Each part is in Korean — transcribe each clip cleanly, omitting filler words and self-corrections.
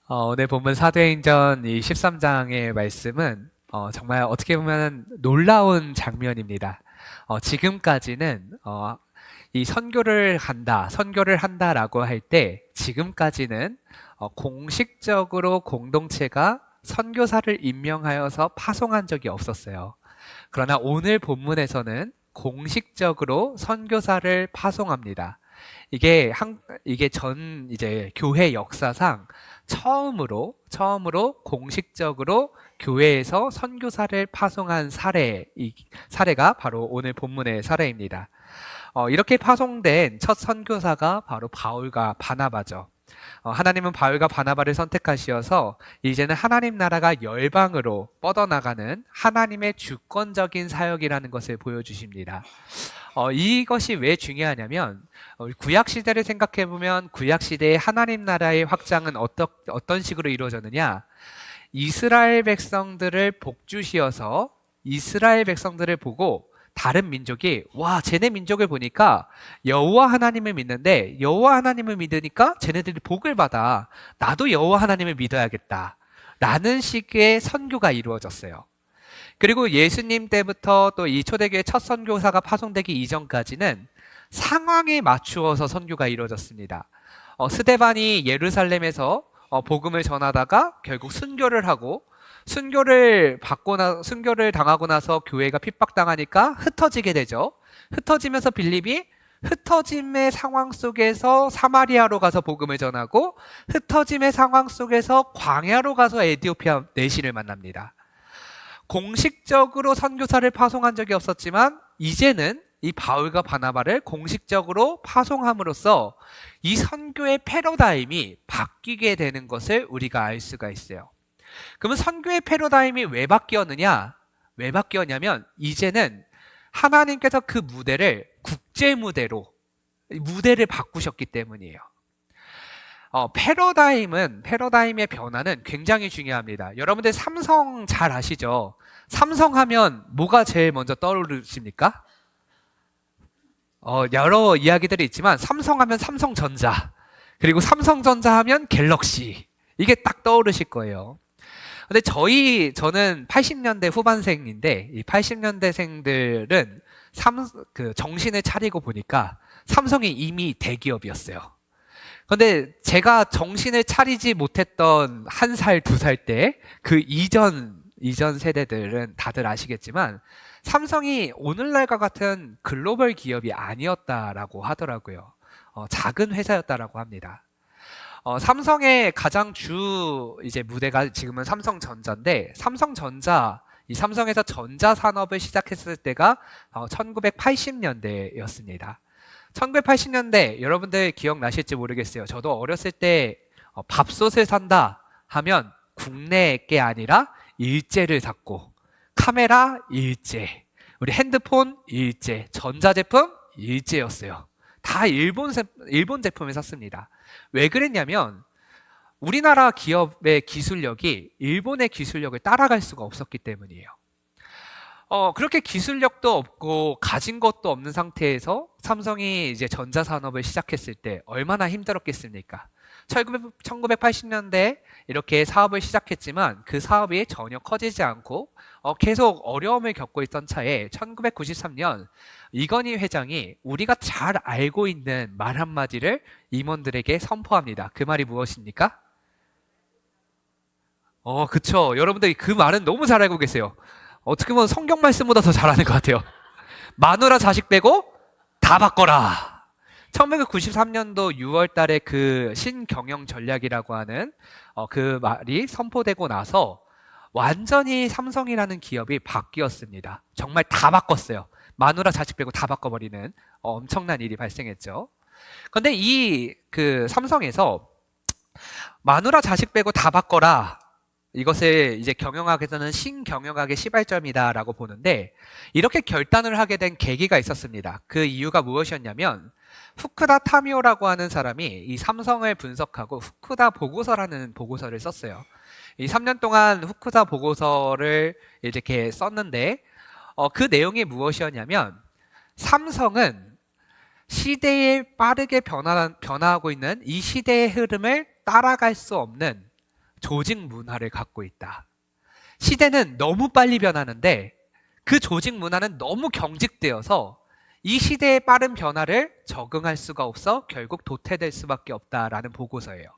오늘 본문 사도행전 이 13장의 말씀은 정말 어떻게 보면 놀라운 장면입니다. 지금까지는 이 선교를 한다라고 할 때 지금까지는 공식적으로 공동체가 선교사를 임명하여서 파송한 적이 없었어요. 그러나 오늘 본문에서는 공식적으로 선교사를 파송합니다. 이게 전 이제 교회 역사상 처음으로 공식적으로 교회에서 선교사를 파송한 이 사례가 바로 오늘 본문의 사례입니다. 이렇게 파송된 첫 선교사가 바로 바울과 바나바죠. 하나님은 바울과 바나바를 선택하시어서 이제는 하나님 나라가 열방으로 뻗어나가는 하나님의 주권적인 사역이라는 것을 보여주십니다. 이것이 왜 중요하냐면 구약 시대를 생각해 보면 구약 시대의 하나님 나라의 확장은 어떤 식으로 이루어졌느냐? 이스라엘 백성들을 복주시어서 이스라엘 백성들을 보고 다른 민족이 쟤네 민족을 보니까 여호와 하나님을 믿는데 여호와 하나님을 믿으니까 쟤네들이 복을 받아. 나도 여호와 하나님을 믿어야겠다. 라는 식의 선교가 이루어졌어요. 그리고 예수님 때부터 또 이 초대교회 첫 선교사가 파송되기 이전까지는 상황에 맞추어서 선교가 이루어졌습니다. 스데반이 예루살렘에서 복음을 전하다가 결국 순교를 하고 순교를 당하고 나서 교회가 핍박당하니까 흩어지게 되죠. 흩어지면서 빌립이 흩어짐의 상황 속에서 사마리아로 가서 복음을 전하고 흩어짐의 상황 속에서 광야로 가서 에티오피아 내시를 만납니다. 공식적으로 선교사를 파송한 적이 없었지만 이제는 이 바울과 바나바를 공식적으로 파송함으로써 이 선교의 패러다임이 바뀌게 되는 것을 우리가 알 수가 있어요. 그러면 선교의 패러다임이 왜 바뀌었느냐? 왜 바뀌었냐면 이제는 하나님께서 그 무대를 국제 무대를 바꾸셨기 때문이에요. 패러다임의 변화는 굉장히 중요합니다. 여러분들 삼성 잘 아시죠? 삼성 하면 뭐가 제일 먼저 떠오르십니까? 여러 이야기들이 있지만 삼성 하면 삼성전자, 그리고 삼성전자 하면 갤럭시, 이게 딱 떠오르실 거예요. 근데 저는 80년대 후반생인데 이 80년대생들은 정신을 차리고 보니까 삼성이 이미 대기업이었어요. 근데 제가 정신을 차리지 못했던 1살, 2살 때 그 이전 세대들은 다들 아시겠지만 삼성이 오늘날과 같은 글로벌 기업이 아니었다라고 하더라고요. 작은 회사였다라고 합니다. 삼성의 가장 이제 무대가 지금은 삼성전자인데 이 삼성에서 전자 산업을 시작했을 때가 1980년대였습니다. 1980년대 여러분들 기억나실지 모르겠어요. 저도 어렸을 때 밥솥을 산다 하면 국내 게 아니라 일제를 샀고, 카메라 일제, 우리 핸드폰 일제, 전자제품 일제였어요. 다 일본 제품을 샀습니다. 왜 그랬냐면 우리나라 기업의 기술력이 일본의 기술력을 따라갈 수가 없었기 때문이에요. 그렇게 기술력도 없고 가진 것도 없는 상태에서 삼성이 이제 전자산업을 시작했을 때 얼마나 힘들었겠습니까? 1980년대 이렇게 사업을 시작했지만 그 사업이 전혀 커지지 않고 계속 어려움을 겪고 있던 차에 1993년 이건희 회장이 우리가 잘 알고 있는 말 한마디를 임원들에게 선포합니다. 그 말이 무엇입니까? 그쵸. 여러분들이 그 말은 너무 잘 알고 계세요. 어떻게 보면 성경 말씀보다 더 잘하는 것 같아요. 마누라 자식 빼고 다 바꿔라. 1993년도 6월 달에 그 신경영 전략이라고 하는 그 말이 선포되고 나서 완전히 삼성이라는 기업이 바뀌었습니다. 정말 다 바꿨어요. 마누라 자식 빼고 다 바꿔버리는 엄청난 일이 발생했죠. 그런데 그 삼성에서 마누라 자식 빼고 다 바꿔라, 이것을 이제 경영학에서는 신경영학의 시발점이다라고 보는데, 이렇게 결단을 하게 된 계기가 있었습니다. 그 이유가 무엇이었냐면 후쿠다 타미오라고 하는 사람이 이 삼성을 분석하고 후쿠다 보고서라는 보고서를 썼어요. 이 3년 동안 후쿠다 보고서를 이렇게 썼는데 그 내용이 무엇이었냐면 삼성은 시대에 빠르게 변화하고 있는 이 시대의 흐름을 따라갈 수 없는 조직 문화를 갖고 있다. 시대는 너무 빨리 변하는데 그 조직 문화는 너무 경직되어서 이 시대의 빠른 변화를 적응할 수가 없어 결국 도태될 수밖에 없다라는 보고서예요.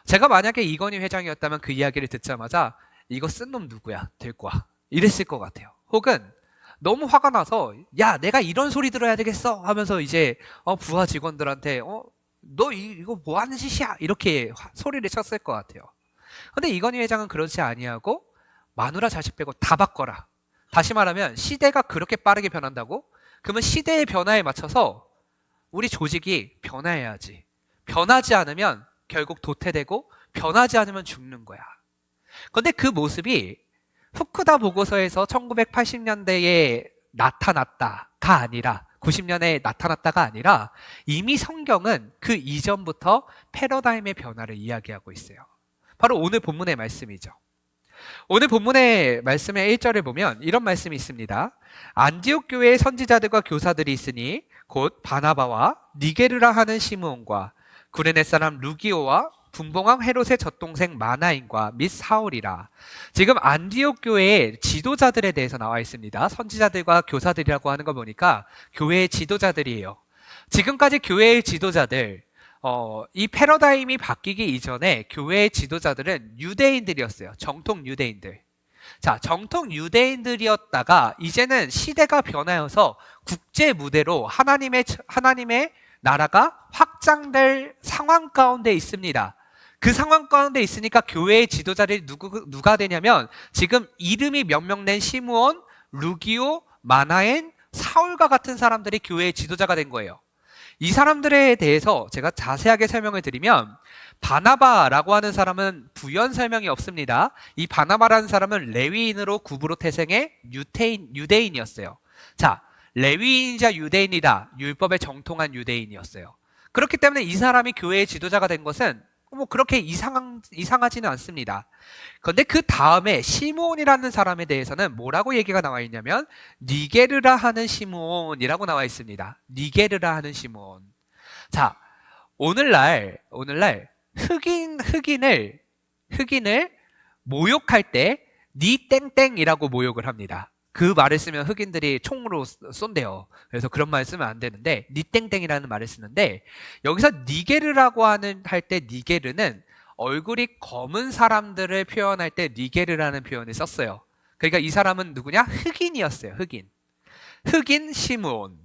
제가 만약에 이건희 회장이었다면 그 이야기를 듣자마자 이거 쓴 놈 누구야? 될 거야. 이랬을 것 같아요. 혹은 너무 화가 나서 야 내가 이런 소리 들어야 되겠어 하면서 이제 부하 직원들한테 너 이거 뭐 하는 짓이야? 이렇게 소리를 쳤을 것 같아요. 근데 이건희 회장은 그렇지 아니하고 마누라 자식 빼고 다 바꿔라. 다시 말하면 시대가 그렇게 빠르게 변한다고? 그러면 시대의 변화에 맞춰서 우리 조직이 변화해야지. 변하지 않으면 결국 도태되고 변하지 않으면 죽는 거야. 근데 그 모습이 후쿠다 보고서에서 1980년대에 나타났다가 아니라 90년에 나타났다가 아니라 이미 성경은 그 이전부터 패러다임의 변화를 이야기하고 있어요. 바로 오늘 본문의 말씀이죠. 오늘 본문의 말씀의 1절을 보면 이런 말씀이 있습니다. 안디옥 교회의 선지자들과 교사들이 있으니 곧 바나바와 니게르라 하는 시므온과 구레네 사람 루기오와 분봉왕 헤롯의 젖동생 마나인과 및 사울이라. 지금 안디옥 교회의 지도자들에 대해서 나와 있습니다. 선지자들과 교사들이라고 하는 거 보니까 교회의 지도자들이에요. 지금까지 교회의 지도자들, 이 패러다임이 바뀌기 이전에 교회의 지도자들은 유대인들이었어요. 정통 유대인들. 자, 정통 유대인들이었다가 이제는 시대가 변하여서 국제 무대로 하나님의 나라가 확장될 상황 가운데 있습니다. 그 상황 가운데 있으니까 교회의 지도자들이 누가 되냐면 지금 이름이 몇명 낸 시므온, 루기오, 마나엔, 사울과 같은 사람들이 교회의 지도자가 된 거예요. 이 사람들에 대해서 제가 자세하게 설명을 드리면 바나바라고 하는 사람은 부연 설명이 없습니다. 이 바나바라는 사람은 레위인으로 구브로 태생의 유대인이었어요. 자, 레위인이자 유대인이다. 율법에 정통한 유대인이었어요. 그렇기 때문에 이 사람이 교회의 지도자가 된 것은 뭐 그렇게 이상하지는 않습니다. 그런데 그 다음에 시므온이라는 사람에 대해서는 뭐라고 얘기가 나와 있냐면 니게르라 하는 시므온이라고 나와 있습니다. 니게르라 하는 시므온. 자, 오늘날 흑인을 모욕할 때 니 땡땡이라고 모욕을 합니다. 그 말을 쓰면 흑인들이 총으로 쏜대요. 그래서 그런 말 쓰면 안 되는데 니 땡땡이라는 말을 쓰는데 여기서 니게르라고 할 때 니게르는 얼굴이 검은 사람들을 표현할 때 니게르라는 표현을 썼어요. 그러니까 이 사람은 누구냐? 흑인이었어요. 흑인 시므온.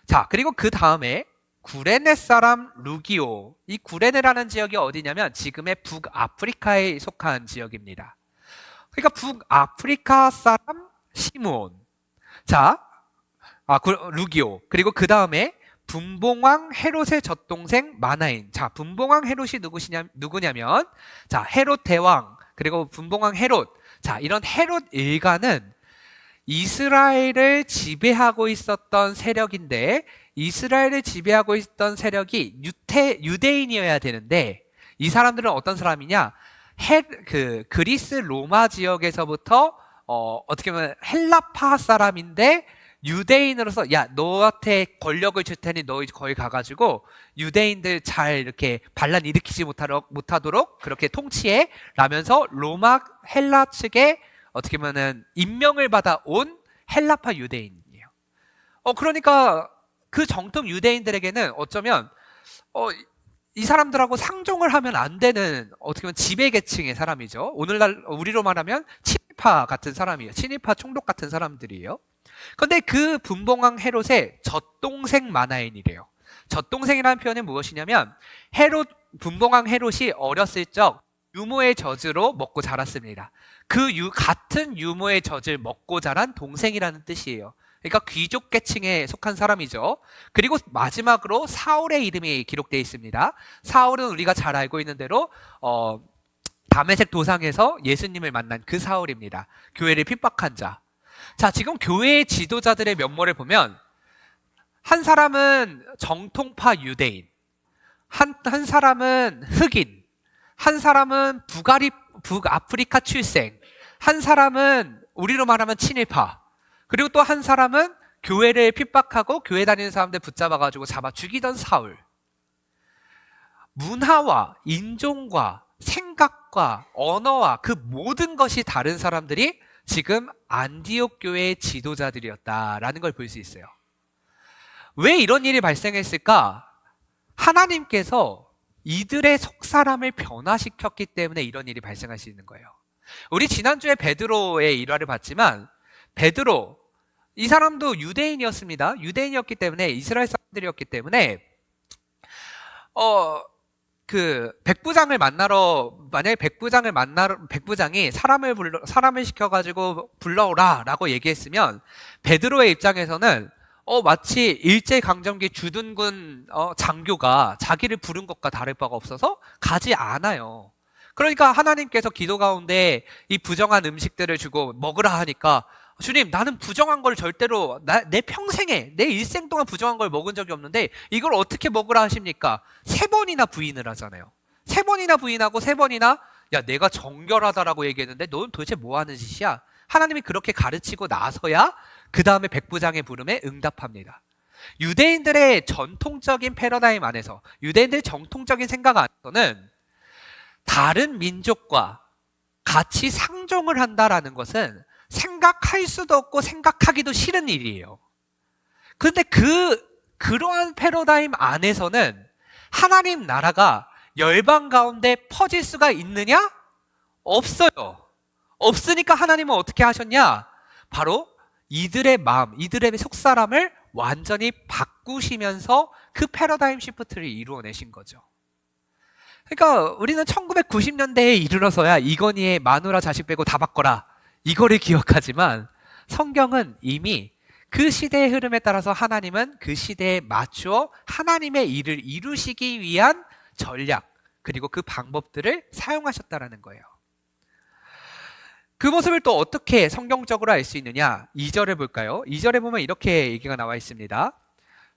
자, 그리고 그 다음에 구레네 사람 루기오. 이 구레네라는 지역이 어디냐면 지금의 북아프리카에 속한 지역입니다. 그러니까 북아프리카 사람 시므온. 자, 루기오. 그리고 그 다음에 분봉왕 헤롯의 젖동생 마나인. 자, 분봉왕 헤롯이 누구냐면 자, 헤롯 대왕 그리고 분봉왕 헤롯. 자, 이런 헤롯 일가는 이스라엘을 지배하고 있었던 세력인데 이스라엘을 지배하고 있던 세력이 유대인이어야 되는데 이 사람들은 어떤 사람이냐? 그리스 로마 지역에서부터 어떻게 보면 헬라파 사람인데 유대인으로서 야 너한테 권력을 줄 테니 너 거기 가가지고 유대인들 잘 이렇게 반란 일으키지 못하도록 그렇게 통치해 라면서 로마 헬라 측에 어떻게 보면은 임명을 받아 온 헬라파 유대인이에요. 그러니까 그 정통 유대인들에게는 어쩌면 이 사람들하고 상종을 하면 안 되는 어떻게 보면 지배계층의 사람이죠. 오늘날 우리로 말하면 친일파 같은 사람이에요. 친일파 총독 같은 사람들이에요. 그런데 그 분봉왕 헤롯의 젖동생 마나엔이래요. 젖동생이라는 표현이 무엇이냐면 분봉왕 헤롯이 어렸을 적 유모의 젖으로 먹고 자랐습니다. 같은 유모의 젖을 먹고 자란 동생이라는 뜻이에요. 그러니까 귀족 계층에 속한 사람이죠. 그리고 마지막으로 사울의 이름이 기록되어 있습니다. 사울은 우리가 잘 알고 있는 대로 다메섹 도상에서 예수님을 만난 그 사울입니다. 교회를 핍박한 자. 자, 지금 교회의 지도자들의 면모를 보면 한 사람은 정통파 유대인, 한 사람은 흑인, 한 사람은 북아프리카 출생, 한 사람은 우리로 말하면 친일파, 그리고 또 한 사람은 교회를 핍박하고 교회 다니는 사람들 붙잡아가지고 잡아 죽이던 사울. 문화와 인종과 생각 생각과 언어와 그 모든 것이 다른 사람들이 지금 안디옥 교회의 지도자들이었다라는 걸 볼 수 있어요. 왜 이런 일이 발생했을까? 하나님께서 이들의 속사람을 변화시켰기 때문에 이런 일이 발생할 수 있는 거예요. 우리 지난주에 베드로의 일화를 봤지만 베드로, 이 사람도 유대인이었습니다. 유대인이었기 때문에, 이스라엘 사람들이었기 때문에 백부장을 만나러, 만약에 백부장이 사람을 시켜가지고 불러오라라고 얘기했으면 베드로의 입장에서는 마치 일제강점기 주둔군 장교가 자기를 부른 것과 다를 바가 없어서 가지 않아요. 그러니까 하나님께서 기도 가운데 이 부정한 음식들을 주고 먹으라 하니까, 주님, 나는 부정한 걸 절대로 내 평생에, 내 일생 동안 부정한 걸 먹은 적이 없는데 이걸 어떻게 먹으라 하십니까? 3번이나 부인을 하잖아요. 3번이나 부인하고 3번이나 야, 내가 정결하다라고 얘기했는데 너는 도대체 뭐 하는 짓이야? 하나님이 그렇게 가르치고 나서야 그 다음에 백부장의 부름에 응답합니다. 유대인들의 전통적인 패러다임 안에서, 유대인들의 정통적인 생각 안에서는 다른 민족과 같이 상종을 한다라는 것은 생각할 수도 없고 생각하기도 싫은 일이에요. 그런데 그러한 패러다임 안에서는 하나님 나라가 열방 가운데 퍼질 수가 있느냐? 없어요. 없으니까 하나님은 어떻게 하셨냐? 바로 이들의 마음, 이들의 속사람을 완전히 바꾸시면서 그 패러다임 시프트를 이루어내신 거죠. 그러니까 우리는 1990년대에 이르러서야 이건희의 마누라 자식 빼고 다 바꿔라, 이거를 기억하지만 성경은 이미 그 시대의 흐름에 따라서 하나님은 그 시대에 맞추어 하나님의 일을 이루시기 위한 전략, 그리고 그 방법들을 사용하셨다라는 거예요. 그 모습을 또 어떻게 성경적으로 알 수 있느냐? 2절에 볼까요? 2절에 보면 이렇게 얘기가 나와 있습니다.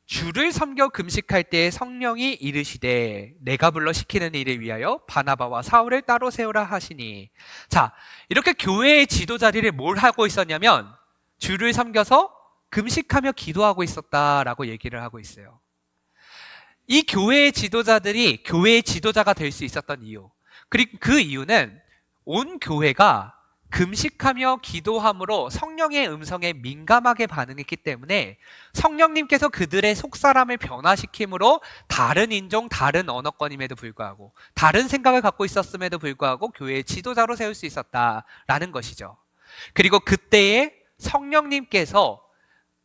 주를 섬겨 금식할 때에 성령이 이르시되 내가 불러 시키는 일을 위하여 바나바와 사울을 따로 세우라 하시니. 자, 이렇게 교회의 지도 자리를 뭘 하고 있었냐면 주를 섬겨서 금식하며 기도하고 있었다라고 얘기를 하고 있어요. 이 교회의 지도자들이 교회의 지도자가 될 수 있었던 이유, 그리고 그 이유는 온 교회가 금식하며 기도함으로 성령의 음성에 민감하게 반응했기 때문에 성령님께서 그들의 속사람을 변화시킴으로 다른 인종, 다른 언어권임에도 불구하고, 다른 생각을 갖고 있었음에도 불구하고 교회의 지도자로 세울 수 있었다라는 것이죠. 그리고 그때에 성령님께서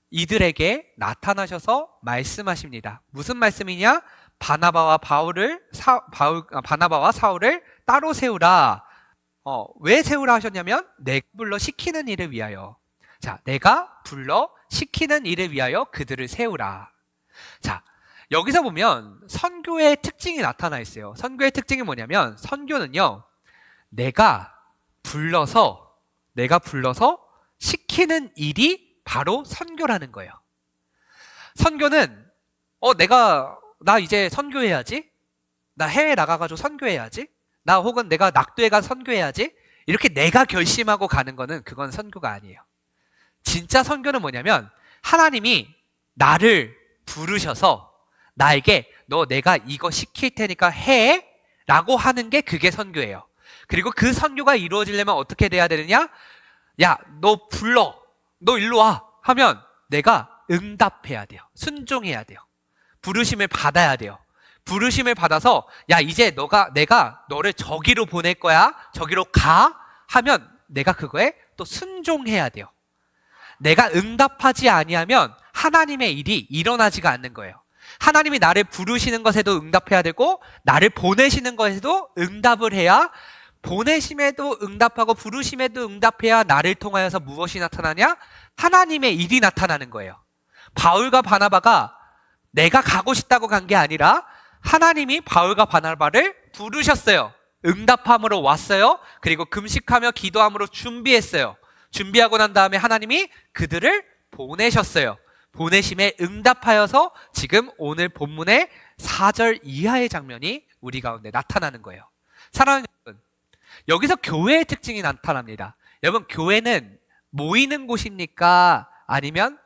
이들에게 나타나셔서 말씀하십니다. 무슨 말씀이냐? 바나바와 사울을 따로 세우라. 왜 세우라 하셨냐면 내가 불러 시키는 일을 위하여. 자, 내가 불러 시키는 일을 위하여 그들을 세우라. 자, 여기서 보면 선교의 특징이 나타나 있어요. 선교의 특징이 뭐냐면, 선교는요, 내가 불러서 시키는 일이 바로 선교라는 거예요. 선교는 나 이제 선교해야지, 나 해외 나가가지고 선교해야지, 혹은 내가 낙도에 가서 선교해야지, 이렇게 내가 결심하고 가는 거는 그건 선교가 아니에요. 진짜 선교는 뭐냐면 하나님이 나를 부르셔서 나에게 내가 이거 시킬 테니까 해 라고 하는 게, 그게 선교예요. 그리고 그 선교가 이루어지려면 어떻게 돼야 되느냐? 야, 너 불러, 너 일로 와 하면 내가 응답해야 돼요. 순종해야 돼요. 부르심을 받아야 돼요. 부르심을 받아서 야, 이제 내가 너를 저기로 보낼 거야, 저기로 가 하면 내가 그거에 또 순종해야 돼요. 내가 응답하지 아니하면 하나님의 일이 일어나지가 않는 거예요. 하나님이 나를 부르시는 것에도 응답해야 되고 나를 보내시는 것에도 응답을 해야, 보내심에도 응답하고 부르심에도 응답해야 나를 통하여서 무엇이 나타나냐? 하나님의 일이 나타나는 거예요. 바울과 바나바가 내가 가고 싶다고 간 게 아니라 하나님이 바울과 바나바를 부르셨어요. 응답함으로 왔어요. 그리고 금식하며 기도함으로 준비했어요. 준비하고 난 다음에 하나님이 그들을 보내셨어요. 보내심에 응답하여서 지금 오늘 본문의 4절 이하의 장면이 우리 가운데 나타나는 거예요. 사랑하는 여러분, 여기서 교회의 특징이 나타납니다. 여러분, 교회는 모이는 곳입니까? 아니면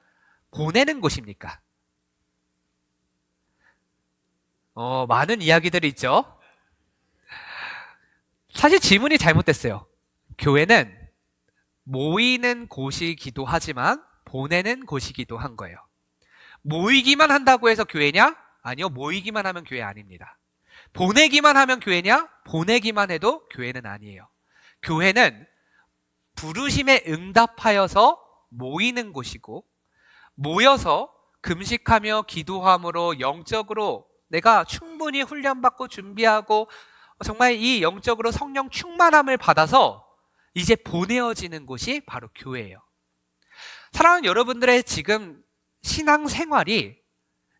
보내는 곳입니까? 많은 이야기들이 있죠. 사실 질문이 잘못됐어요. 교회는 모이는 곳이기도 하지만 보내는 곳이기도 한 거예요. 모이기만 한다고 해서 교회냐? 아니요, 모이기만 하면 교회 아닙니다. 보내기만 하면 교회냐? 보내기만 해도 교회는 아니에요. 교회는 부르심에 응답하여서 모이는 곳이고, 모여서 금식하며 기도함으로 영적으로 내가 충분히 훈련받고 준비하고 정말 이 영적으로 성령 충만함을 받아서 이제 보내어지는 곳이 바로 교회예요. 사랑하는 여러분들의 지금 신앙 생활이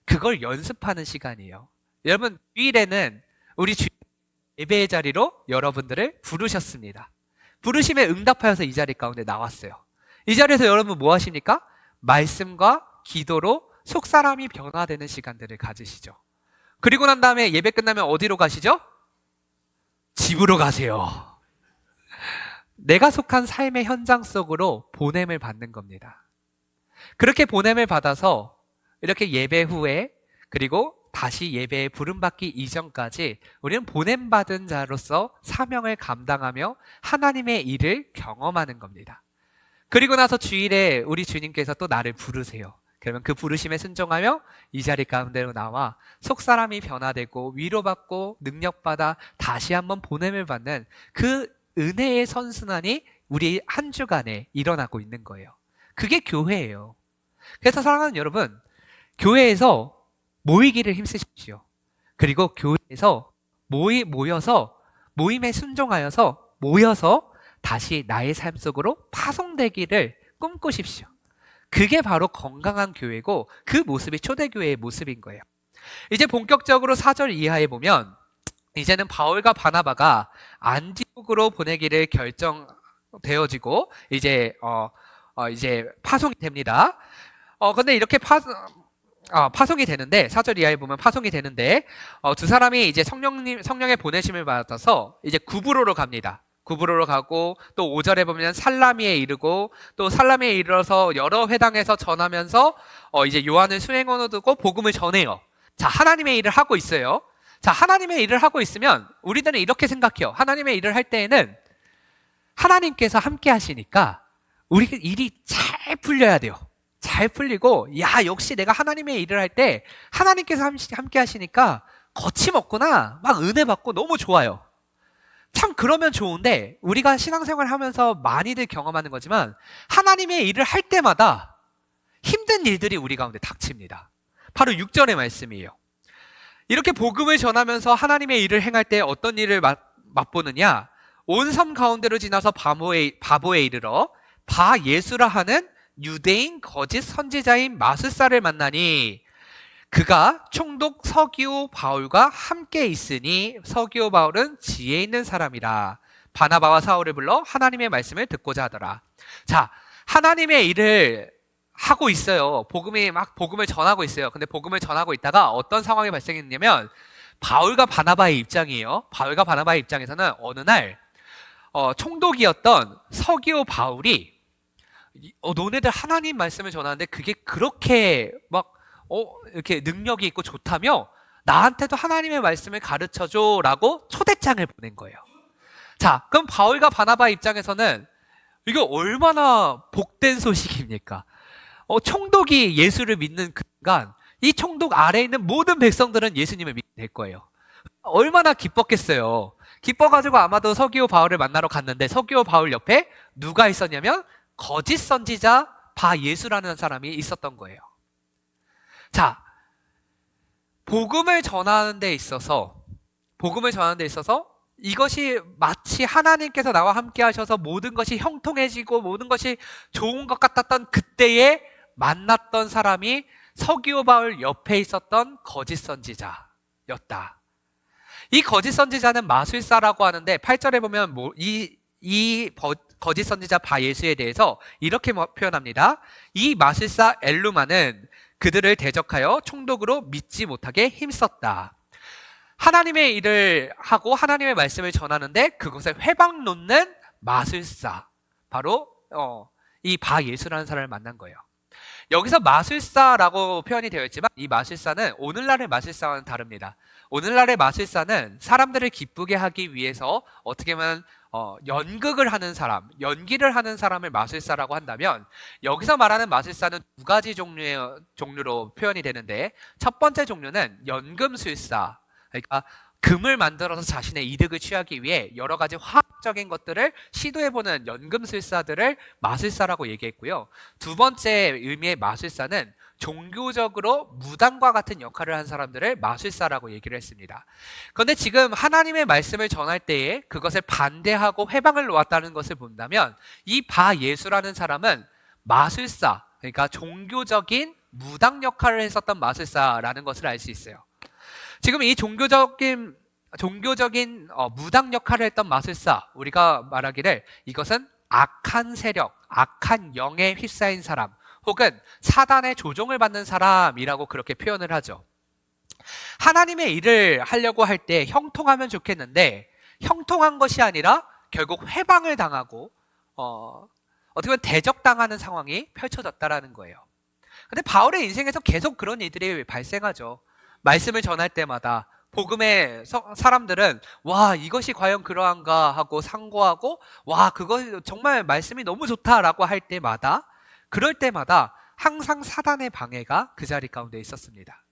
그걸 연습하는 시간이에요. 여러분, 주일에는 우리 예배의 자리로 여러분들을 부르셨습니다. 부르심에 응답하여서 이 자리 가운데 나왔어요. 이 자리에서 여러분 뭐 하십니까? 말씀과 기도로 속사람이 변화되는 시간들을 가지시죠. 그리고 난 다음에 예배 끝나면 어디로 가시죠? 집으로 가세요. 내가 속한 삶의 현장 속으로 보냄을 받는 겁니다. 그렇게 보냄을 받아서 이렇게 예배 후에 그리고 다시 예배에 부름받기 이전까지 우리는 보냄받은 자로서 사명을 감당하며 하나님의 일을 경험하는 겁니다. 그리고 나서 주일에 우리 주님께서 또 나를 부르세요. 그러면 그 부르심에 순종하며 이 자리 가운데로 나와 속사람이 변화되고 위로받고 능력받아 다시 한번 보냄을 받는 그 은혜의 선순환이 우리 한 주간에 일어나고 있는 거예요. 그게 교회예요. 그래서 사랑하는 여러분, 교회에서 모이기를 힘쓰십시오. 그리고 교회에서 모여서 모임에 순종하여서 모여서 다시 나의 삶 속으로 파송되기를 꿈꾸십시오. 그게 바로 건강한 교회고 그 모습이 초대교회의 모습인 거예요. 이제 본격적으로 4절 이하에 보면 이제는 바울과 바나바가 안디옥으로 보내기를 결정되어지고 이제 파송이 됩니다. 근데 이렇게 파송이 되는데 4절 이하에 보면 파송이 되는데 두 사람이 이제 성령의 보내심을 받아서 이제 구브로로 갑니다. 구브로로 가고 또 5절에 보면 살라미에 이르고 또 살라미에 이르러서 여러 회당에서 전하면서 이제 요한을 수행원으로 두고 복음을 전해요. 자, 하나님의 일을 하고 있어요. 자, 하나님의 일을 하고 있으면 우리들은 이렇게 생각해요. 하나님의 일을 할 때에는 하나님께서 함께 하시니까 우리 일이 잘 풀려야 돼요. 잘 풀리고 야, 역시 내가 하나님의 일을 할 때 하나님께서 함께 하시니까 거침없구나. 막 은혜 받고 너무 좋아요. 참 그러면 좋은데 우리가 신앙생활 하면서 많이들 경험하는 거지만 하나님의 일을 할 때마다 힘든 일들이 우리 가운데 닥칩니다. 바로 6절의 말씀이에요. 이렇게 복음을 전하면서 하나님의 일을 행할 때 어떤 일을 맛보느냐? 온 섬 가운데로 지나서 바보에 이르러 바 예수라 하는 유대인 거짓 선지자인 마술사를 만나니 그가 총독 서기오 바울과 함께 있으니 서기오 바울은 지혜 있는 사람이라. 바나바와 사울을 불러 하나님의 말씀을 듣고자 하더라. 자, 하나님의 일을 하고 있어요. 복음을 전하고 있어요. 근데 복음을 전하고 있다가 어떤 상황이 발생했냐면 바울과 바나바의 입장이에요. 바울과 바나바의 입장에서는 어느 날 총독이었던 서기오 바울이 너네들 하나님 말씀을 전하는데 그게 그렇게 이렇게 능력이 있고 좋다며 나한테도 하나님의 말씀을 가르쳐줘 라고 초대장을 보낸 거예요. 자, 그럼 바울과 바나바 입장에서는 이게 얼마나 복된 소식입니까? 총독이 예수를 믿는 그 순간 이 총독 아래에 있는 모든 백성들은 예수님을 믿게 될 거예요. 얼마나 기뻤겠어요. 기뻐가지고 아마도 서기오 바울을 만나러 갔는데 서기오 바울 옆에 누가 있었냐면 거짓 선지자 바 예수라는 사람이 있었던 거예요. 자, 복음을 전하는 데 있어서 이것이 마치 하나님께서 나와 함께 하셔서 모든 것이 형통해지고 모든 것이 좋은 것 같았던 그때에 만났던 사람이 서기오 바울 옆에 있었던 거짓 선지자였다. 이 거짓 선지자는 마술사라고 하는데 8절에 보면 이 거짓 선지자 바 예수에 대해서 이렇게 표현합니다. 이 마술사 엘루마는 그들을 대적하여 총독으로 믿지 못하게 힘썼다. 하나님의 일을 하고 하나님의 말씀을 전하는데 그것에 회방 놓는 마술사, 바로 이 바 예수라는 사람을 만난 거예요. 여기서 마술사라고 표현이 되어 있지만 이 마술사는 오늘날의 마술사와는 다릅니다. 오늘날의 마술사는 사람들을 기쁘게 하기 위해서 어떻게 보면 연극을 하는 사람, 연기를 하는 사람을 마술사라고 한다면 여기서 말하는 마술사는 두 가지 종류로 표현이 되는데 첫 번째 종류는 연금술사, 그러니까 금을 만들어서 자신의 이득을 취하기 위해 여러 가지 화학적인 것들을 시도해보는 연금술사들을 마술사라고 얘기했고요. 두 번째 의미의 마술사는 종교적으로 무당과 같은 역할을 한 사람들을 마술사라고 얘기를 했습니다. 그런데 지금 하나님의 말씀을 전할 때에 그것을 반대하고 회방을 놓았다는 것을 본다면 이 바 예수라는 사람은 마술사, 그러니까 종교적인 무당 역할을 했었던 마술사라는 것을 알 수 있어요. 지금 이 종교적인 무당 역할을 했던 마술사, 우리가 말하기를 이것은 악한 세력, 악한 영에 휩싸인 사람, 혹은 사단의 조종을 받는 사람이라고 그렇게 표현을 하죠. 하나님의 일을 하려고 할 때 형통하면 좋겠는데 형통한 것이 아니라 결국 회방을 당하고 어떻게 보면 대적당하는 상황이 펼쳐졌다라는 거예요. 근데 바울의 인생에서 계속 그런 일들이 발생하죠. 말씀을 전할 때마다 복음의 사람들은 와 이것이 과연 그러한가 하고 상고하고 와 그거 정말 말씀이 너무 좋다라고 할 때마다 그럴 때마다 항상 사단의 방해가 그 자리 가운데 있었습니다.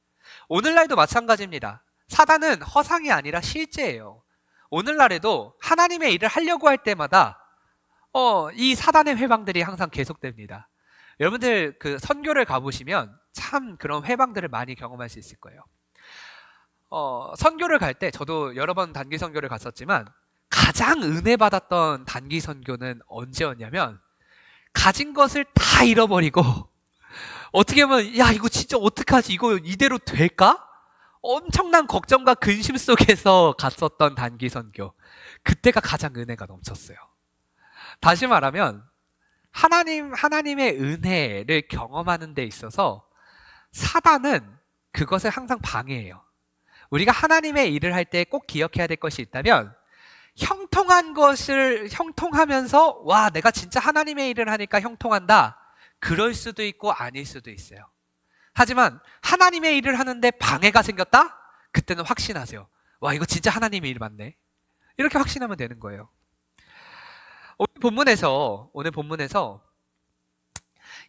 오늘날도 마찬가지입니다. 사단은 허상이 아니라 실제예요. 오늘날에도 하나님의 일을 하려고 할 때마다 이 사단의 회방들이 항상 계속됩니다. 여러분들 그 선교를 가보시면 참 그런 회방들을 많이 경험할 수 있을 거예요. 선교를 갈 때 저도 여러 번 단기 선교를 갔었지만 가장 은혜 받았던 단기 선교는 언제였냐면 가진 것을 다 잃어버리고 어떻게 보면 야 이거 진짜 어떡하지 이거 이대로 될까? 엄청난 걱정과 근심 속에서 갔었던 단기 선교, 그때가 가장 은혜가 넘쳤어요. 다시 말하면 하나님의 은혜를 경험하는 데 있어서 사단은 그것을 항상 방해해요. 우리가 하나님의 일을 할 때 꼭 기억해야 될 것이 있다면 형통한 것을 형통하면서 와 내가 진짜 하나님의 일을 하니까 형통한다, 그럴 수도 있고 아닐 수도 있어요. 하지만 하나님의 일을 하는데 방해가 생겼다? 그때는 확신하세요. 와 이거 진짜 하나님의 일 맞네, 이렇게 확신하면 되는 거예요. 오늘 본문에서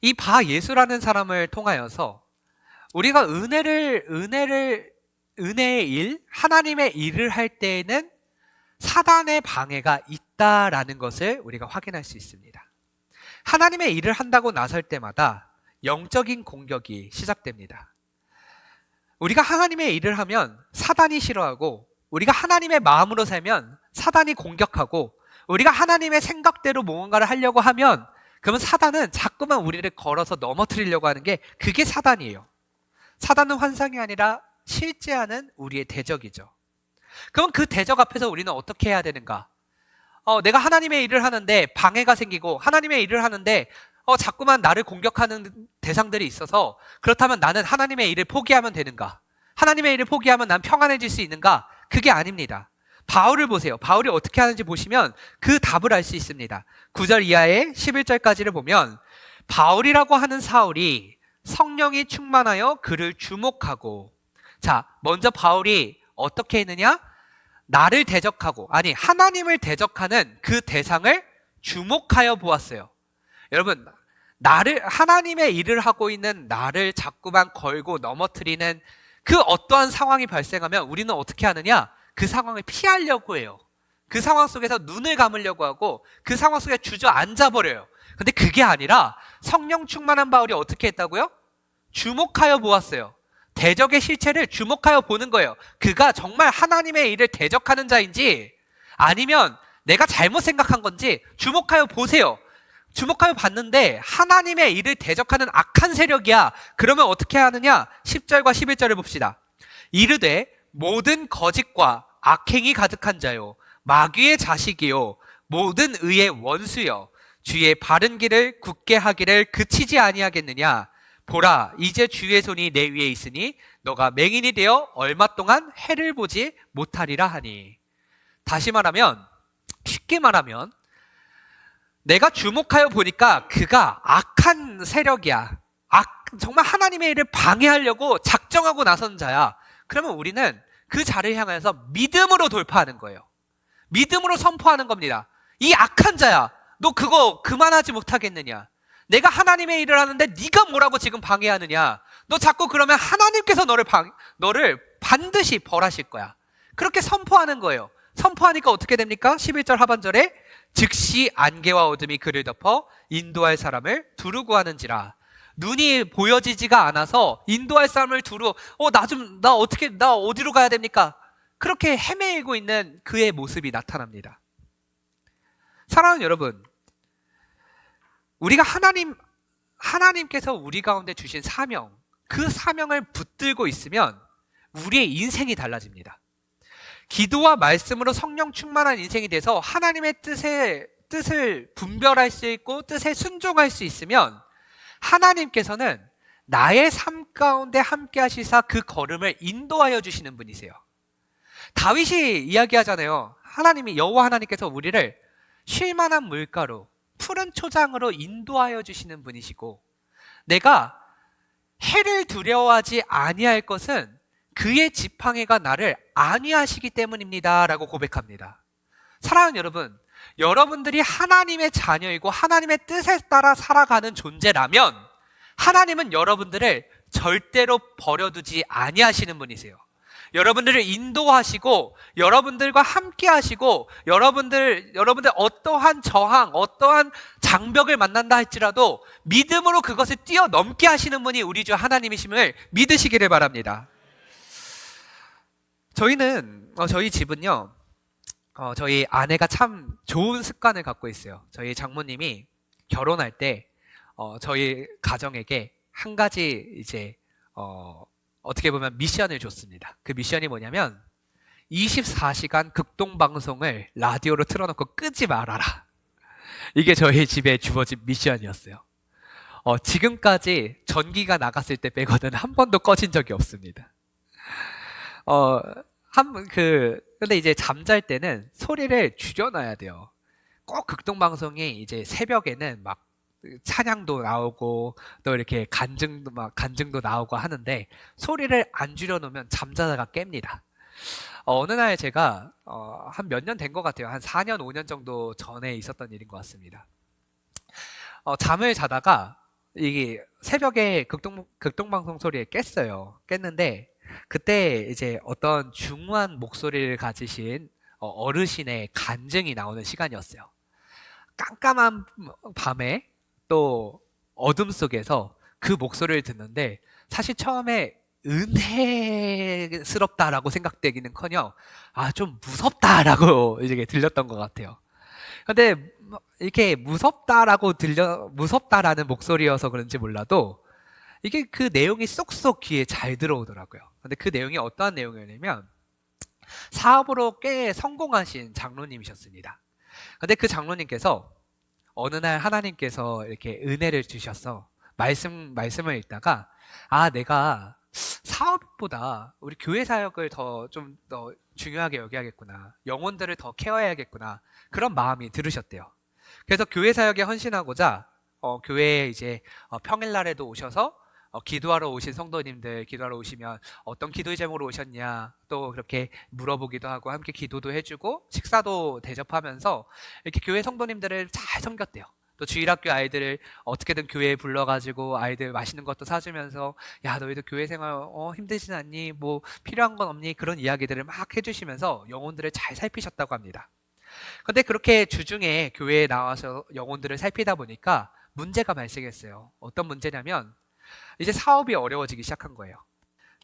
이 바 예수라는 사람을 통하여서 우리가 은혜의 일, 하나님의 일을 할 때에는 사단의 방해가 있다라는 것을 우리가 확인할 수 있습니다. 하나님의 일을 한다고 나설 때마다 영적인 공격이 시작됩니다. 우리가 하나님의 일을 하면 사단이 싫어하고, 우리가 하나님의 마음으로 살면 사단이 공격하고, 우리가 하나님의 생각대로 무언가를 하려고 하면 그러면 사단은 자꾸만 우리를 걸어서 넘어뜨리려고 하는 게 그게 사단이에요. 사단은 환상이 아니라 실제하는 우리의 대적이죠. 그럼 그 대적 앞에서 우리는 어떻게 해야 되는가? 내가 하나님의 일을 하는데 방해가 생기고 하나님의 일을 하는데 자꾸만 나를 공격하는 대상들이 있어서 그렇다면 나는 하나님의 일을 포기하면 되는가? 하나님의 일을 포기하면 난 평안해질 수 있는가? 그게 아닙니다. 바울을 보세요. 바울이 어떻게 하는지 보시면 그 답을 알 수 있습니다. 9절 이하의 11절까지를 보면 바울이라고 하는 사울이 성령이 충만하여 그를 주목하고, 자, 먼저 바울이 어떻게 했느냐? 나를 대적하고, 아니 하나님을 대적하는 그 대상을 주목하여 보았어요. 여러분, 하나님의 일을 하고 있는 나를 자꾸만 걸고 넘어뜨리는 그 어떠한 상황이 발생하면 우리는 어떻게 하느냐? 그 상황을 피하려고 해요. 그 상황 속에서 눈을 감으려고 하고 그 상황 속에 주저앉아 버려요. 근데 그게 아니라 성령 충만한 바울이 어떻게 했다고요? 주목하여 보았어요. 대적의 실체를 주목하여 보는 거예요. 그가 정말 하나님의 일을 대적하는 자인지 아니면 내가 잘못 생각한 건지 주목하여 보세요. 주목하여 봤는데 하나님의 일을 대적하는 악한 세력이야. 그러면 어떻게 하느냐? 10절과 11절을 봅시다. 이르되 모든 거짓과 악행이 가득한 자요, 마귀의 자식이요, 모든 의의 원수요, 주의 바른 길을 굳게 하기를 그치지 아니하겠느냐? 보라, 이제 주의 손이 내 위에 있으니 너가 맹인이 되어 얼마 동안 해를 보지 못하리라 하니. 다시 말하면, 쉽게 말하면 내가 주목하여 보니까 그가 악한 세력이야. 정말 하나님의 일을 방해하려고 작정하고 나선 자야. 그러면 우리는 그 자를 향해서 믿음으로 돌파하는 거예요. 믿음으로 선포하는 겁니다. 이 악한 자야, 너 그거 그만하지 못하겠느냐? 내가 하나님의 일을 하는데 네가 뭐라고 지금 방해하느냐? 너 자꾸 그러면 하나님께서 너를 반드시 벌하실 거야. 그렇게 선포하는 거예요. 선포하니까 어떻게 됩니까? 11절 하반절에 즉시 안개와 어둠이 그를 덮어 인도할 사람을 두루 구하는지라. 눈이 보여지지가 않아서 인도할 사람을 두루 나 어디로 가야 됩니까? 그렇게 헤매고 있는 그의 모습이 나타납니다. 사랑하는 여러분, 우리가 하나님께서 우리 가운데 주신 사명, 그 사명을 붙들고 있으면 우리의 인생이 달라집니다. 기도와 말씀으로 성령 충만한 인생이 돼서 하나님의 뜻을 분별할 수 있고 뜻에 순종할 수 있으면 하나님께서는 나의 삶 가운데 함께 하시사 그 걸음을 인도하여 주시는 분이세요. 다윗이 이야기하잖아요. 여호와 하나님께서 우리를 쉴만한 물가로 푸른 초장으로 인도하여 주시는 분이시고, 내가 해를 두려워하지 아니할 것은 그의 지팡이가 나를 안위하시기 때문입니다 라고 고백합니다. 사랑하는 여러분, 여러분들이 하나님의 자녀이고 하나님의 뜻에 따라 살아가는 존재라면 하나님은 여러분들을 절대로 버려두지 아니하시는 분이세요. 여러분들을 인도하시고 여러분들과 함께 하시고 여러분들 어떠한 저항, 어떠한 장벽을 만난다 할지라도 믿음으로 그것을 뛰어넘게 하시는 분이 우리 주 하나님이심을 믿으시기를 바랍니다. 저희 집은요, 저희 아내가 참 좋은 습관을 갖고 있어요. 저희 장모님이 결혼할 때 저희 가정에게 한 가지 어떻게 보면 미션을 줬습니다. 그 미션이 뭐냐면 24시간 극동방송을 라디오로 틀어놓고 끄지 말아라. 이게 저희 집에 주어진 미션이었어요. 지금까지 전기가 나갔을 때 빼고는 한 번도 꺼진 적이 없습니다. 근데 이제 잠잘 때는 소리를 줄여놔야 돼요. 꼭 극동방송이 이제 새벽에는 막 찬양도 나오고 또 이렇게 간증도 나오고 하는데 소리를 안 줄여놓으면 잠자다가 깹니다. 어느 날 제가 한 몇 년 된 것 같아요. 한 4년, 5년 정도 전에 있었던 일인 것 같습니다. 잠을 자다가 이게 새벽에 극동방송 소리에 깼어요. 깼는데 그때 이제 어떤 중후한 목소리를 가지신 어르신의 간증이 나오는 시간이었어요. 깜깜한 밤에 또 어둠 속에서 그 목소리를 듣는데 사실 처음에 은혜스럽다라고 생각되기는커녕 좀 무섭다라고 이제 들렸던 것 같아요. 근데 이렇게 무섭다라는 목소리여서 그런지 몰라도 이게 그 내용이 쏙쏙 귀에 잘 들어오더라고요. 근데 그 내용이 어떠한 내용이냐면 사업으로 꽤 성공하신 장로님이셨습니다. 근데 그 장로님께서 어느 날 하나님께서 이렇게 은혜를 주셔서 말씀을 읽다가 내가 사업보다 우리 교회 사역을 좀 더 중요하게 여겨야겠구나, 영혼들을 더 케어해야겠구나, 그런 마음이 들으셨대요. 그래서 교회 사역에 헌신하고자 교회에 이제 평일날에도 오셔서 기도하러 오신 성도님들 기도하러 오시면 어떤 기도의 제목으로 오셨냐 또 그렇게 물어보기도 하고 함께 기도도 해주고 식사도 대접하면서 이렇게 교회 성도님들을 잘 섬겼대요. 또 주일학교 아이들을 어떻게든 교회에 불러가지고 아이들 맛있는 것도 사주면서 야, 너희들 교회 생활 힘들진 않니? 뭐 필요한 건 없니? 그런 이야기들을 막 해주시면서 영혼들을 잘 살피셨다고 합니다. 근데 그렇게 주중에 교회에 나와서 영혼들을 살피다 보니까 문제가 발생했어요. 어떤 문제냐면 이제 사업이 어려워지기 시작한 거예요.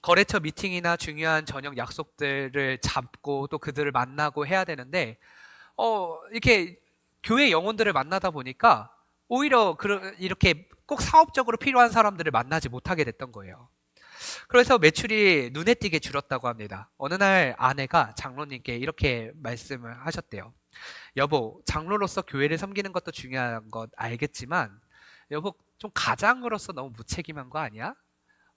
거래처 미팅이나 중요한 저녁 약속들을 잡고 또 그들을 만나고 해야 되는데 이렇게 교회 영혼들을 만나다 보니까 오히려 이렇게 꼭 사업적으로 필요한 사람들을 만나지 못하게 됐던 거예요. 그래서 매출이 눈에 띄게 줄었다고 합니다. 어느 날 아내가 장로님께 이렇게 말씀을 하셨대요. 여보, 장로로서 교회를 섬기는 것도 중요한 것 알겠지만 여보, 좀 가장으로서 너무 무책임한 거 아니야?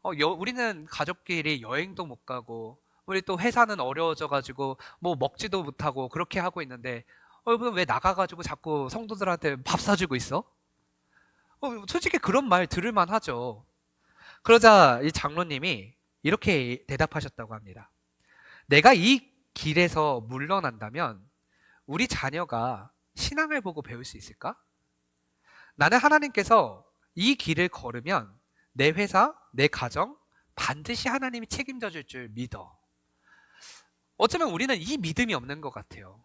우리는 가족끼리 여행도 못 가고 우리 또 회사는 어려워져가지고 뭐 먹지도 못하고 그렇게 하고 있는데 여러분 왜 나가가지고 자꾸 성도들한테 밥 사주고 있어? 솔직히 그런 말 들을 만하죠. 그러자 이 장로님이 이렇게 대답하셨다고 합니다. 내가 이 길에서 물러난다면 우리 자녀가 신앙을 보고 배울 수 있을까? 나는 하나님께서 이 길을 걸으면 내 회사, 내 가정 반드시 하나님이 책임져 줄 줄 믿어. 어쩌면 우리는 이 믿음이 없는 것 같아요.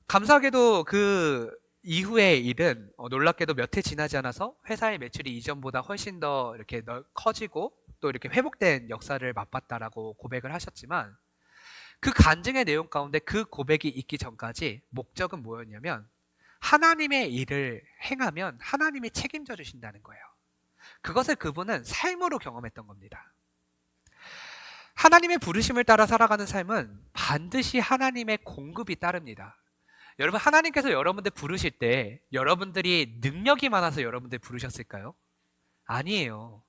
감사하게도 그 이후의 일은 놀랍게도 몇 해 지나지 않아서 회사의 매출이 이전보다 훨씬 더 이렇게 커지고 또 이렇게 회복된 역사를 맛봤다라고 고백을 하셨지만, 그 간증의 내용 가운데 그 고백이 있기 전까지 목적은 뭐였냐면 하나님의 일을 행하면 하나님이 책임져 주신다는 거예요. 그것을 그분은 삶으로 경험했던 겁니다. 하나님의 부르심을 따라 살아가는 삶은 반드시 하나님의 공급이 따릅니다. 여러분, 하나님께서 여러분들 부르실 때 여러분들이 능력이 많아서 여러분들 부르셨을까요? 아니에요.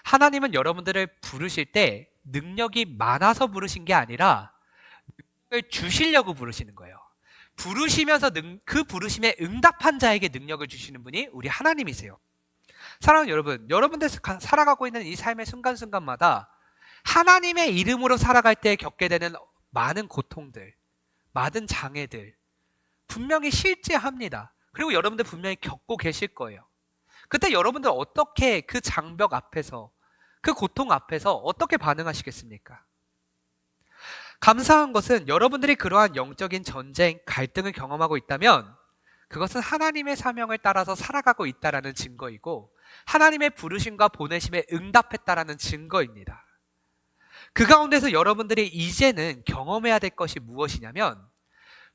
하나님은 여러분들을 부르실 때 능력이 많아서 부르신 게 아니라 능력을 주시려고 부르시는 거예요. 부르시면서 그 부르심에 응답한 자에게 능력을 주시는 분이 우리 하나님이세요. 사랑하는 여러분, 여러분들 살아가고 있는 이 삶의 순간순간마다 하나님의 이름으로 살아갈 때 겪게 되는 많은 고통들, 많은 장애들 분명히 실제합니다. 그리고 여러분들 분명히 겪고 계실 거예요. 그때 여러분들 어떻게 그 장벽 앞에서, 그 고통 앞에서 어떻게 반응하시겠습니까? 감사한 것은 여러분들이 그러한 영적인 전쟁, 갈등을 경험하고 있다면 그것은 하나님의 사명을 따라서 살아가고 있다라는 증거이고 하나님의 부르심과 보내심에 응답했다라는 증거입니다. 그 가운데서 여러분들이 이제는 경험해야 될 것이 무엇이냐면,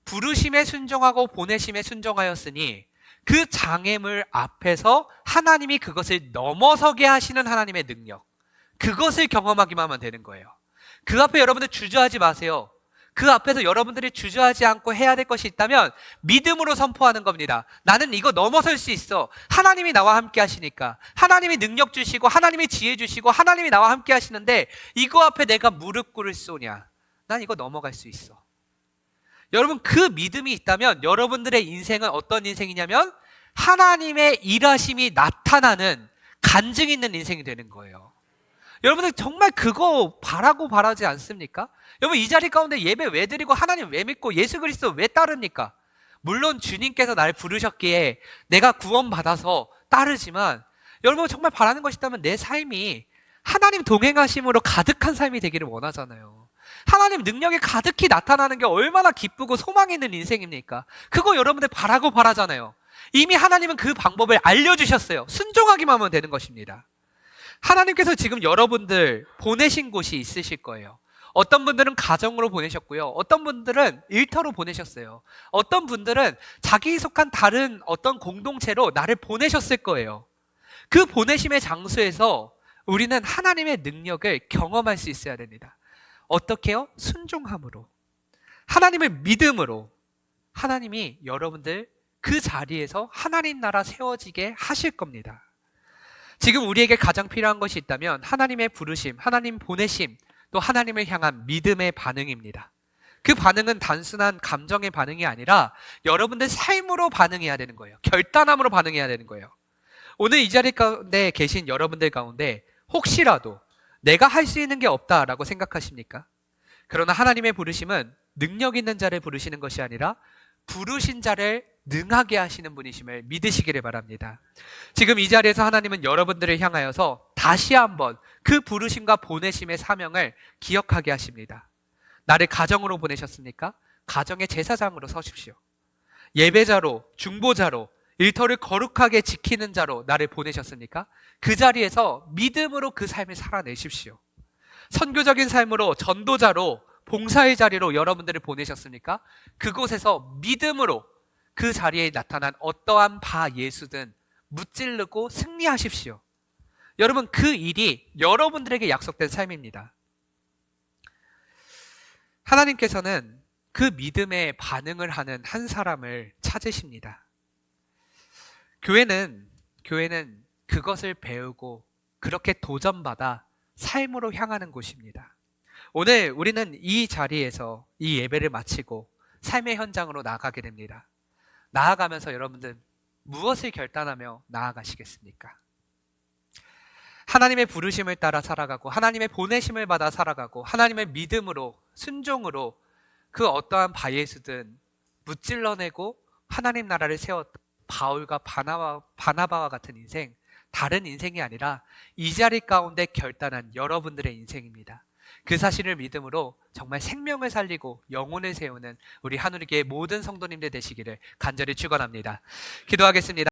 부르심에 순종하고 보내심에 순종하였으니 그 장애물 앞에서 하나님이 그것을 넘어서게 하시는 하나님의 능력, 그것을 경험하기만 하면 되는 거예요. 그 앞에 여러분들 주저하지 마세요. 그 앞에서 여러분들이 주저하지 않고 해야 될 것이 있다면 믿음으로 선포하는 겁니다. 나는 이거 넘어설 수 있어. 하나님이 나와 함께 하시니까. 하나님이 능력 주시고 하나님이 지혜 주시고 하나님이 나와 함께 하시는데 이거 앞에 내가 무릎 꿇을 쏘냐. 난 이거 넘어갈 수 있어. 여러분, 그 믿음이 있다면 여러분들의 인생은 어떤 인생이냐면 하나님의 일하심이 나타나는 간증 있는 인생이 되는 거예요. 여러분들 정말 그거 바라고 바라지 않습니까? 여러분, 이 자리 가운데 예배 왜 드리고 하나님 왜 믿고 예수 그리스도 왜 따릅니까? 물론 주님께서 날 부르셨기에 내가 구원받아서 따르지만, 여러분 정말 바라는 것이 있다면 내 삶이 하나님 동행하심으로 가득한 삶이 되기를 원하잖아요. 하나님 능력이 가득히 나타나는 게 얼마나 기쁘고 소망 있는 인생입니까? 그거 여러분들 바라고 바라잖아요. 이미 하나님은 그 방법을 알려주셨어요. 순종하기만 하면 되는 것입니다. 하나님께서 지금 여러분들 보내신 곳이 있으실 거예요. 어떤 분들은 가정으로 보내셨고요. 어떤 분들은 일터로 보내셨어요. 어떤 분들은 자기 속한 다른 어떤 공동체로 나를 보내셨을 거예요. 그 보내심의 장소에서 우리는 하나님의 능력을 경험할 수 있어야 됩니다. 어떻게요? 순종함으로, 하나님을 믿음으로. 하나님이 여러분들 그 자리에서 하나님 나라 세워지게 하실 겁니다. 지금 우리에게 가장 필요한 것이 있다면 하나님의 부르심, 하나님 보내심, 또 하나님을 향한 믿음의 반응입니다. 그 반응은 단순한 감정의 반응이 아니라 여러분들 삶으로 반응해야 되는 거예요. 결단함으로 반응해야 되는 거예요. 오늘 이 자리 가운데 계신 여러분들 가운데 혹시라도 내가 할 수 있는 게 없다라고 생각하십니까? 그러나 하나님의 부르심은 능력 있는 자를 부르시는 것이 아니라 부르신 자를 능하게 하시는 분이심을 믿으시기를 바랍니다. 지금 이 자리에서 하나님은 여러분들을 향하여서 다시 한번 그 부르심과 보내심의 사명을 기억하게 하십니다. 나를 가정으로 보내셨습니까? 가정의 제사장으로 서십시오. 예배자로, 중보자로, 일터를 거룩하게 지키는 자로 나를 보내셨습니까? 그 자리에서 믿음으로 그 삶을 살아내십시오. 선교적인 삶으로, 전도자로, 봉사의 자리로 여러분들을 보내셨습니까? 그곳에서 믿음으로 그 자리에 나타난 어떠한 바 예수든 무찌르고 승리하십시오. 여러분, 그 일이 여러분들에게 약속된 삶입니다. 하나님께서는 그 믿음에 반응을 하는 한 사람을 찾으십니다. 교회는 그것을 배우고 그렇게 도전받아 삶으로 향하는 곳입니다. 오늘 우리는 이 자리에서 이 예배를 마치고 삶의 현장으로 나아가게 됩니다. 나아가면서 여러분들 무엇을 결단하며 나아가시겠습니까? 하나님의 부르심을 따라 살아가고 하나님의 보내심을 받아 살아가고 하나님의 믿음으로 순종으로 그 어떠한 바예수든 무찔러내고 하나님 나라를 세웠던 바울과 바나바와 같은 인생, 다른 인생이 아니라 이 자리 가운데 결단한 여러분들의 인생입니다. 그 사실을 믿음으로 정말 생명을 살리고 영혼을 세우는 우리 하늘교회 모든 성도님들 되시기를 간절히 축원합니다. 기도하겠습니다.